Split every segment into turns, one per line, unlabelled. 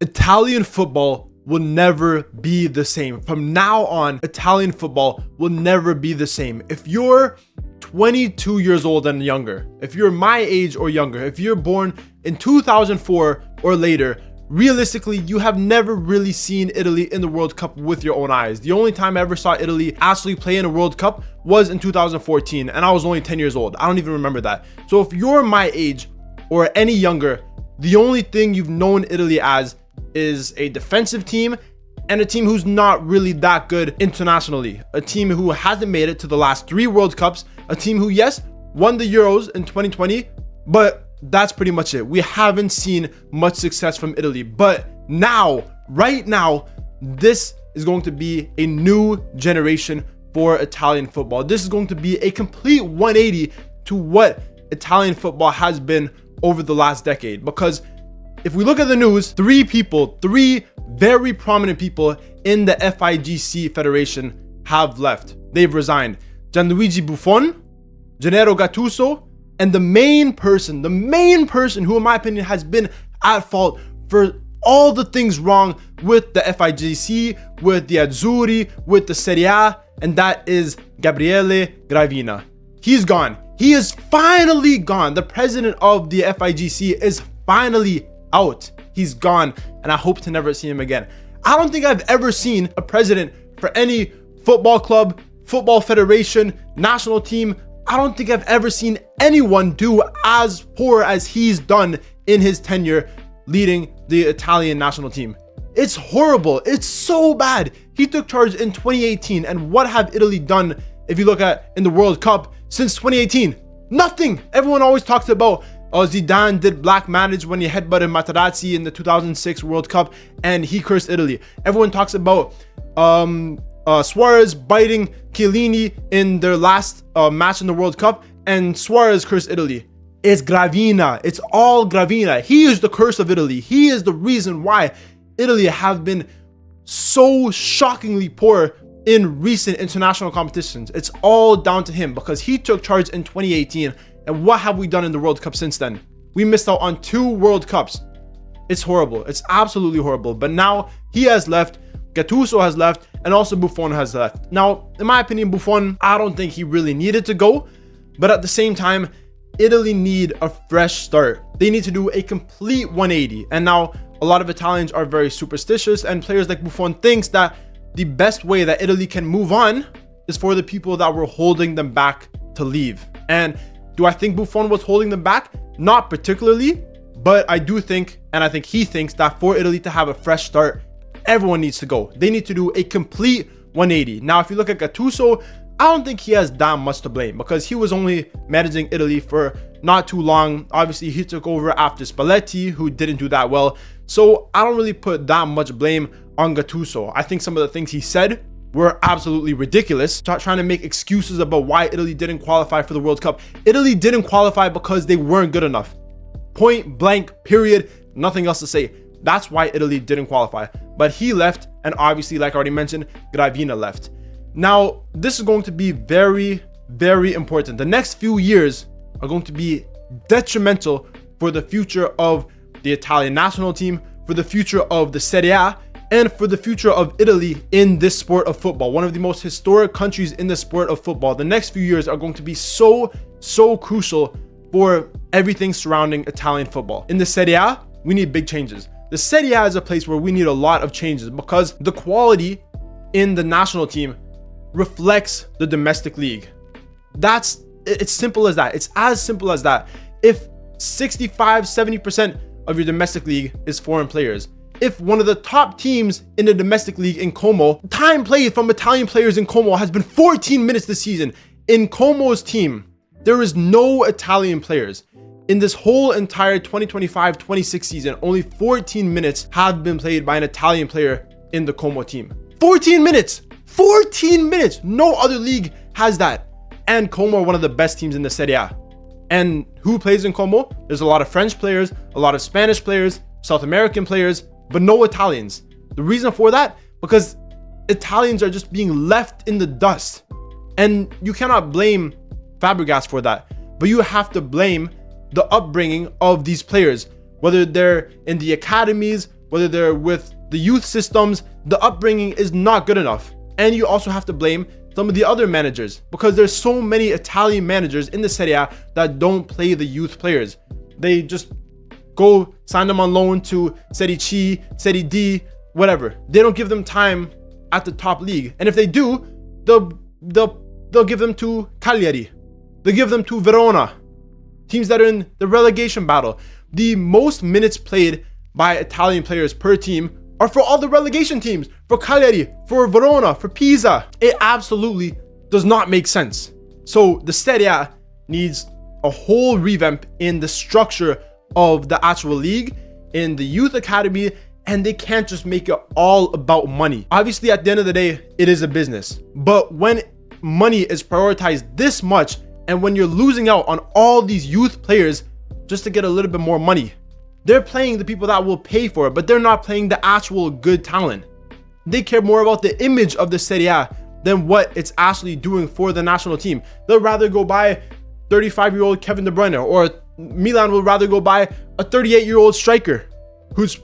Italian football will never be the same. From now on, Italian football will never be the same. If you're 22 years old and younger, if you're my age or younger, if you're born in 2004 or later, realistically, you have never really seen Italy in the World Cup with your own eyes. The only time I ever saw Italy actually play in a World Cup was in 2014, and I was only 10 years old. I don't even remember that. So if you're my age or any younger, the only thing you've known Italy as is a defensive team and a team who's not really that good internationally. A team who hasn't made it to the last 3 World Cups. A team who, yes, won the Euros in 2020, but that's pretty much it. We haven't seen much success from Italy. But now, right now, this is going to be a new generation for Italian football. This is going to be a complete 180 to what Italian football has been over the last decade. Because if we look at the news, 3 very prominent people in the FIGC Federation have left. They've resigned. Gianluigi Buffon, Gennaro Gattuso, and the main person who in my opinion has been at fault for all the things wrong with the FIGC, with the Azzurri, with the Serie A, and that is Gabriele Gravina. He's gone. He is finally gone. The president of the FIGC is finally out. He's gone, and I hope to never see him again. I don't think I've ever seen a president for any football club, football federation, national team. I don't think I've ever seen anyone do as poor as he's done in his tenure leading the Italian national team. It's horrible. It's so bad. He took charge in 2018, and what have Italy done if you look at in the World Cup since 2018? Nothing. Everyone always talks about Zidane did black magic when he headbutted Materazzi in the 2006 World Cup and he cursed Italy. Everyone talks about Suarez biting Chiellini in their last match in the World Cup and Suarez cursed Italy. It's Gravina. It's all Gravina. He is the curse of Italy. He is the reason why Italy have been so shockingly poor in recent international competitions. It's all down to him because he took charge in 2018. And what have we done in the World Cup since then? We missed out on 2 World Cups. It's horrible. It's absolutely horrible. But now he has left. Gattuso has left. And also Buffon has left. Now, in my opinion, Buffon, I don't think he really needed to go. But at the same time, Italy need a fresh start. They need to do a complete 180. And now a lot of Italians are very superstitious. And players like Buffon thinks that the best way that Italy can move on is for the people that were holding them back to leave. And do I think Buffon was holding them back? Not particularly, but I do think, and I think he thinks that for Italy to have a fresh start, everyone needs to go. They need to do a complete 180. Now, if you look at Gattuso, I don't think he has that much to blame because he was only managing Italy for not too long. Obviously, he took over after Spalletti, who didn't do that well. So I don't really put that much blame on Gattuso. I think some of the things he said were absolutely ridiculous. Trying to make excuses about why Italy didn't qualify for the World Cup. Italy didn't qualify because they weren't good enough. Point blank, period. Nothing else to say. That's why Italy didn't qualify. But he left, and obviously, like I already mentioned, Gravina left. Now, this is going to be very, very important. The next few years are going to be detrimental for the future of the Italian national team, for the future of the Serie A, and for the future of Italy in this sport of football, one of the most historic countries in the sport of football. The next few years are going to be so crucial for everything surrounding Italian football. In the Serie A, we need big changes. The Serie A is a place where we need a lot of changes because the quality in the national team reflects the domestic league. It's simple as that. It's as simple as that. If 65-70% of your domestic league is foreign players, if one of the top teams in the domestic league in Como, time played from Italian players in Como has been 14 minutes this season. In Como's team, there is no Italian players. In this whole entire 2025-26 season, only 14 minutes have been played by an Italian player in the Como team. 14 minutes! 14 minutes! No other league has that. And Como are one of the best teams in the Serie A. And who plays in Como? There's a lot of French players, a lot of Spanish players, South American players, but no Italians. The reason for that, because Italians are just being left in the dust. And you cannot blame Fabregas for that, but you have to blame the upbringing of these players, whether they're in the academies, whether they're with the youth systems, the upbringing is not good enough. And you also have to blame some of the other managers, because there's so many Italian managers in the Serie A that don't play the youth players. They just go sign them on loan to Serie C, Serie D, whatever. They don't give them time at the top league. And if they do, they'll give them to Cagliari. They'll give them to Verona, teams that are in the relegation battle. The most minutes played by Italian players per team are for all the relegation teams, for Cagliari, for Verona, for Pisa. It absolutely does not make sense. So the Serie A needs a whole revamp in the structure of the actual league, in the youth academy, and they can't just make it all about money. Obviously, at the end of the day, it is a business. But when money is prioritized this much, and when you're losing out on all these youth players just to get a little bit more money, they're playing the people that will pay for it, but they're not playing the actual good talent. They care more about the image of the Serie A than what it's actually doing for the national team. They'll rather go buy 35-year-old Kevin De Bruyne, or Milan will rather go buy a 38-year-old striker who's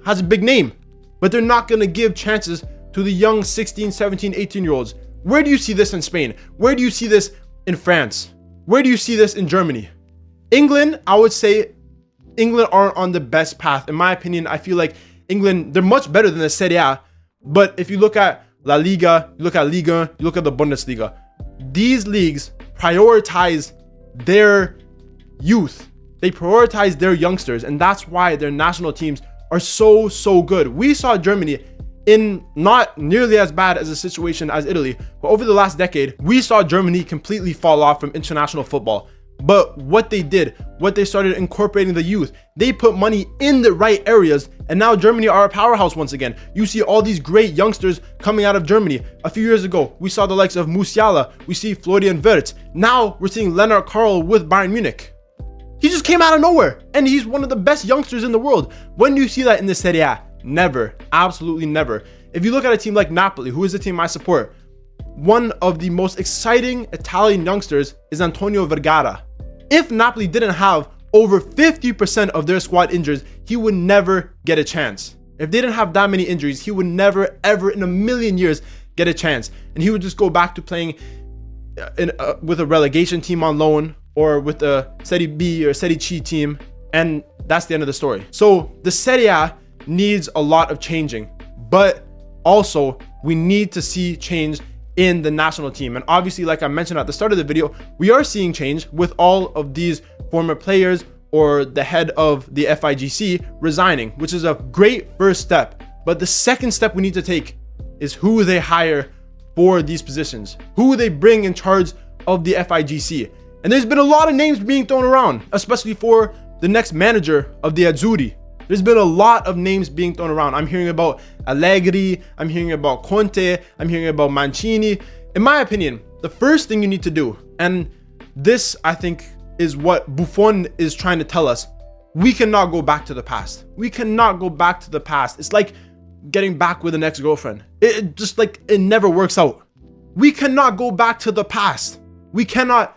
has a big name, but they're not going to give chances to the young 16, 17, 18-year-olds. Where do you see this in Spain? Where do you see this in France? Where do you see this in Germany? England, I would say England aren't on the best path. In my opinion, I feel like England, they're much better than the Serie A. But if you look at La Liga, you look at Liga, you look at the Bundesliga, these leagues prioritize their youth. They prioritize their youngsters, and that's why their national teams are so good. We saw Germany in not nearly as bad as a situation as Italy, but over the last decade, we saw Germany completely fall off from international football. But what they did, what they started incorporating the youth, they put money in the right areas, and now Germany are a powerhouse once again. You see all these great youngsters coming out of Germany. A few years ago, we saw the likes of Musiala, we see Florian Wirtz. Now we're seeing Lennart Karl with Bayern Munich. He just came out of nowhere, and he's one of the best youngsters in the world. When do you see that in the Serie A? Never, absolutely never. If you look at a team like Napoli, who is the team I support, one of the most exciting Italian youngsters is Antonio Vergara. If Napoli didn't have over 50% of their squad injured, he would never get a chance. If they didn't have that many injuries, he would never, ever in a million years get a chance. And he would just go back to playing with a relegation team on loan, or with a Serie B or Serie C team, and that's the end of the story. So the Serie A needs a lot of changing, but also we need to see change in the national team. And obviously, like I mentioned at the start of the video, we are seeing change with all of these former players or the head of the FIGC resigning, which is a great first step. But the second step we need to take is who they hire for these positions, who they bring in charge of the FIGC. And there's been a lot of names being thrown around, especially for the next manager of the Azzurri. There's been a lot of names being thrown around. I'm hearing about Allegri, I'm hearing about Conte, I'm hearing about Mancini. In my opinion, the first thing you need to do, and this I think is what Buffon is trying to tell us, we cannot go back to the past. We cannot go back to the past. It's like getting back with an ex-girlfriend. It just like, it never works out. We cannot go back to the past. We cannot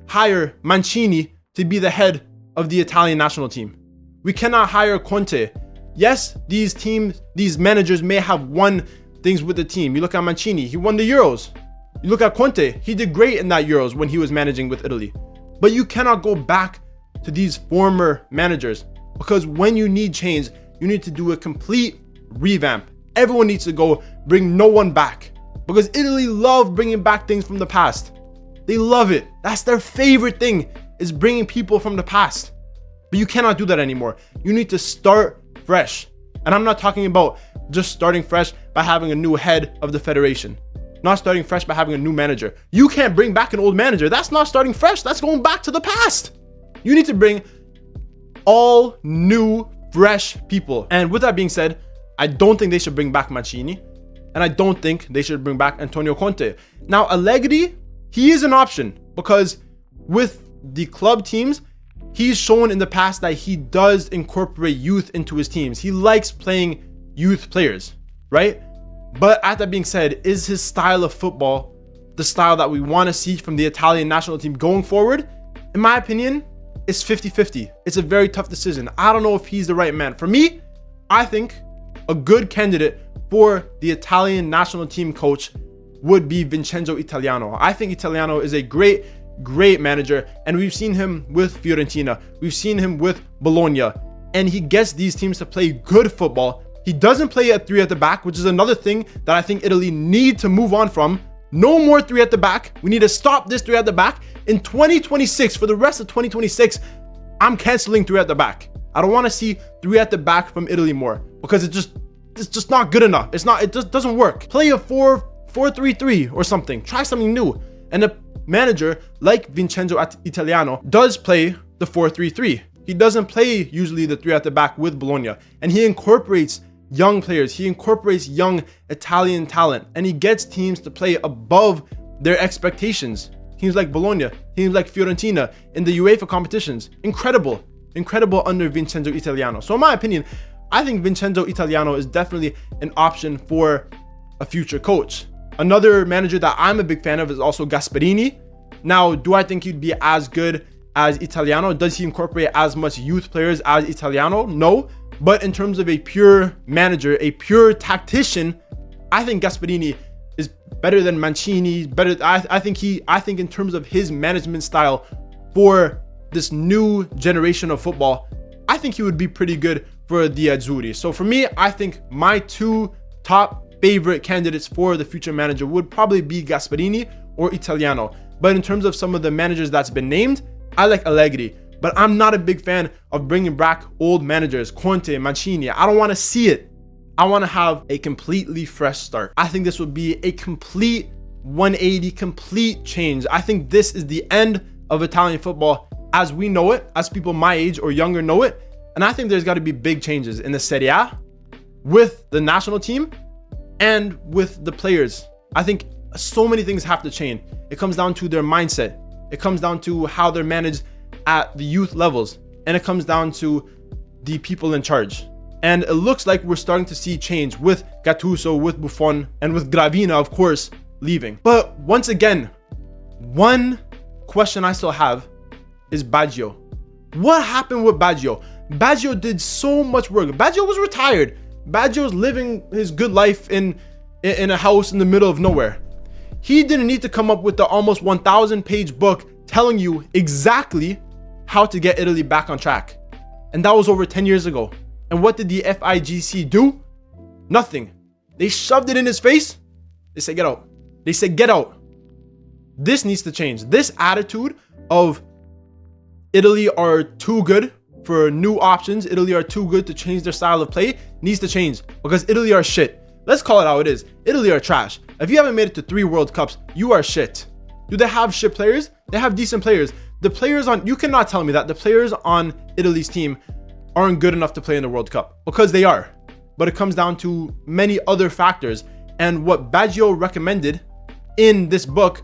hire Mancini to be the head of the Italian national team. We cannot hire Conte. Yes, these managers may have won things with the team. You look at Mancini, he won the Euros. You look at Conte, he did great in that Euros when he was managing with Italy. But you cannot go back to these former managers, because when you need change, you need to do a complete revamp. Everyone needs to go, bring no one back, because Italy love bringing back things from the past. They love it. That's their favorite thing, is bringing people from the past. But you cannot do that anymore. You need to start fresh. And I'm not talking about just starting fresh by having a new head of the federation. Not starting fresh by having a new manager. You can't bring back an old manager. That's not starting fresh. That's going back to the past. You need to bring all new, fresh people. And with that being said, I don't think they should bring back Mancini. And I don't think they should bring back Antonio Conte. Now, Allegri, he is an option, because with the club teams, he's shown in the past that he does incorporate youth into his teams. He likes playing youth players, right? But at that being said, is his style of football the style that we want to see from the Italian national team going forward? In my opinion, it's 50-50. It's a very tough decision. I don't know if he's the right man. For me, I think a good candidate for the Italian national team coach would be Vincenzo Italiano. I think Italiano is a great manager, and we've seen him with Fiorentina. We've seen him with Bologna, and he gets these teams to play good football. He doesn't play at 3 at the back, which is another thing that I think Italy need to move on from. No more 3 at the back. We need to stop this 3 at the back. In 2026, for the rest of 2026, I'm canceling 3 at the back. I don't want to see 3 at the back from Italy more, because it's just not good enough. It just doesn't work. Play a 4-4-3-3 or something. Try something new. And a manager like Vincenzo Italiano does play the 4-3-3. He doesn't play usually the 3 at the back with Bologna, and he incorporates young players. He incorporates young Italian talent, and he gets teams to play above their expectations. Teams like Bologna, teams like Fiorentina in the UEFA competitions. Incredible under Vincenzo Italiano. So in my opinion, I think Vincenzo Italiano is definitely an option for a future coach. Another manager that I'm a big fan of is also Gasperini. Now, do I think he'd be as good as Italiano? Does he incorporate as much youth players as Italiano? No. But in terms of a pure manager, a pure tactician, I think Gasperini is better than Mancini. I think in terms of his management style for this new generation of football, I think he would be pretty good for the Azzurri. So for me, I think my 2 top favorite candidates for the future manager would probably be Gasperini or Italiano. But in terms of some of the managers that's been named, I like Allegri. But I'm not a big fan of bringing back old managers, Conte, Mancini. I don't want to see it. I want to have a completely fresh start. I think this would be a complete 180, complete change. I think this is the end of Italian football as we know it, as people my age or younger know it. And I think there's got to be big changes in the Serie A, with the national team, and with the players. I think so many things have to change. It comes down to their mindset. It comes down to how they're managed at the youth levels, and it comes down to the people in charge. And it looks like we're starting to see change with Gattuso, with Buffon, and with Gravina, of course, leaving. But once again, one question I still have is Baggio. What happened with Baggio? Baggio did so much work. Baggio was retired. Baggio was living his good life in a house in the middle of nowhere. He didn't need to come up with the almost 1,000-page book telling you exactly how to get Italy back on track. And that was over 10 years ago. And what did the FIGC do? Nothing. They shoved it in his face. They said, get out. They said, get out. This needs to change. This attitude of Italy are too good for new options, Italy are too good to change their style of play, needs to change, because Italy are shit. Let's call it how it is. Italy are trash. If you haven't made it to 3 World Cups, you are shit. Do they have shit players? They have decent players. The players on, you cannot tell me that the players on Italy's team aren't good enough to play in the World Cup, because they are. But it comes down to many other factors. And what Baggio recommended in this book,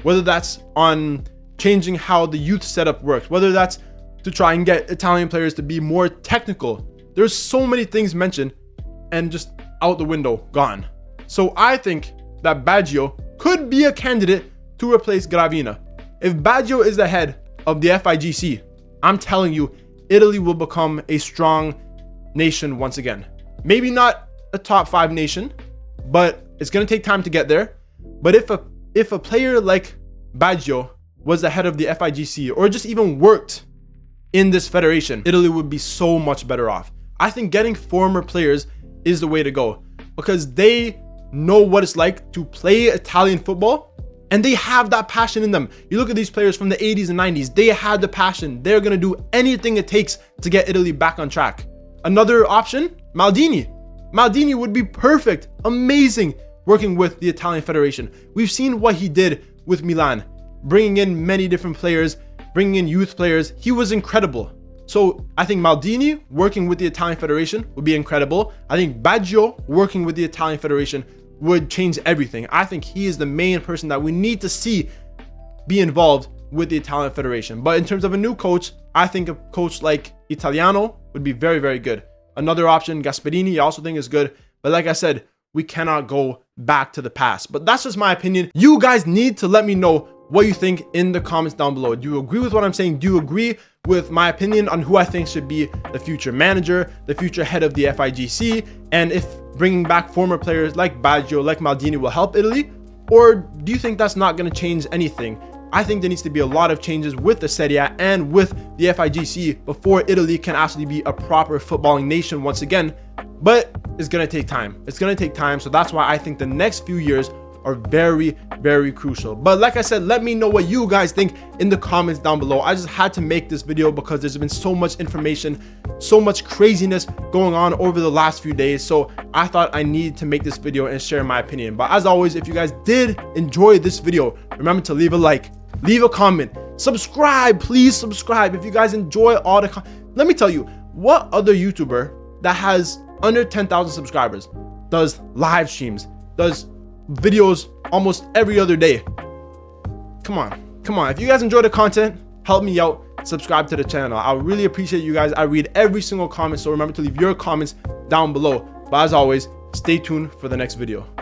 whether that's on changing how the youth setup works, whether that's to try and get Italian players to be more technical, there's so many things mentioned and just out the window, gone. So I think that Baggio could be a candidate to replace Gravina. If Baggio is the head of the FIGC, I'm telling you, Italy will become a strong nation once again. Maybe not a top 5 nation, but it's going to take time to get there. But if a player like Baggio was the head of the FIGC, or just even worked in this federation, Italy would be so much better off. I think getting former players is the way to go, because they know what it's like to play Italian football, and they have that passion in them. You look at these players from the 80s and 90s, they had the passion. They're going to do anything it takes to get Italy back on track. Another option, Maldini. Maldini would be perfect, amazing, working with the Italian Federation. We've seen what he did with Milan, bringing in many different players, bringing in youth players. He was incredible. So I think Maldini working with the Italian Federation would be incredible. I think Baggio working with the Italian Federation would change everything. I think he is the main person that we need to see be involved with the Italian Federation. But in terms of a new coach, I think a coach like Italiano would be very, very good. Another option, Gasperini, I also think is good. But like I said, we cannot go back to the past. But that's just my opinion. You guys need to let me know what you think in the comments down below. Do you agree with what I'm saying? Do you agree with my opinion on who I think should be the future manager, the future head of the FIGC, and if bringing back former players like Baggio, like Maldini will help Italy? Or do you think that's not going to change anything? I think there needs to be a lot of changes with the Serie A and with the FIGC before Italy can actually be a proper footballing nation once again. But it's going to take time. It's going to take time. So that's why I think the next few years are very, very crucial. But like I said, let me know what you guys think in the comments down below. I just had to make this video because there's been so much information, so much craziness going on over the last few days. So I thought I needed to make this video and share my opinion. But as always, if you guys did enjoy this video, remember to leave a like, leave a comment, subscribe, please subscribe. If you guys enjoy all the let me tell you, what other YouTuber that has under 10,000 subscribers does live streams, does videos almost every other day? Come on. If you guys enjoy the content, help me out, subscribe to the channel. I really appreciate you guys. I read every single comment, so remember to leave your comments down below. But as always, stay tuned for the next video.